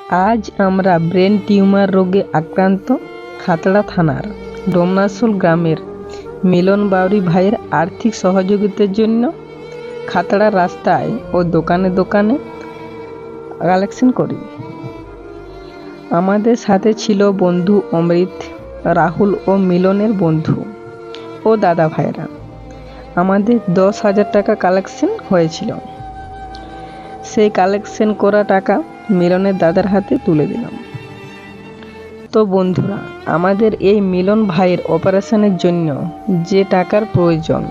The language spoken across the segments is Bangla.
আজ আমরা ব্রেন টিউমার রোগে আক্রান্ত খাতড়া থানার ডোমনাশোল গ্রামের মিলন বাউরি ভাইয়ের আর্থিক সহযোগিতার জন্য খাতড়া রাস্তায় ও দোকানে দোকানে কালেকশন করি। আমাদের সাথে ছিল বন্ধু অমৃত, রাহুল ও মিলনের বন্ধু ও দাদা ভাইরা। আমাদের 10,000 টাকা কালেকশন হয়েছিল। সেই কালেকশন করা টাকা মিলনের দাদার হাতে তুলে দিলাম। তো বন্ধুরা, আমাদের এই মিলন ভাইয়ের অপারেশনের জন্য যে টাকার প্রয়োজন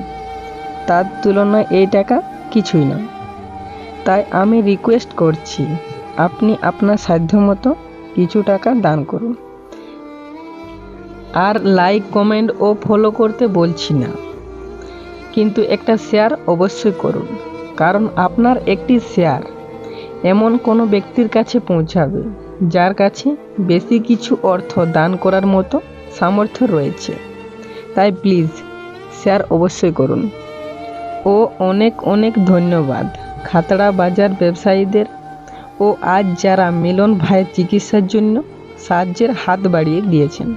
তার তুলনায় এই টাকা কিছুই না। তাই আমি রিকোয়েস্ট করছি, আপনি আপনার সাধ্যমতো কিছু টাকা দান করুন। আর লাইক, কমেন্ট ও ফলো করতে বলছি না, কিন্তু একটা শেয়ার অবশ্যই করুন, কারণ আপনার একটি শেয়ার এমন কোনো ব্যক্তির কাছে পৌঁছাবে যার কাছে বেশি কিছু অর্থ দান করার মতো সামর্থ্য রয়েছে। তাই প্লিজ শেয়ার অবশ্যই করুন। ও অনেক অনেক ধন্যবাদ খাতড়া বাজার ব্যবসায়ীদের ও আজ যারা মিলন ভাইয়ের চিকিৎসার জন্য সাহায্যের হাত বাড়িয়ে দিয়েছেন।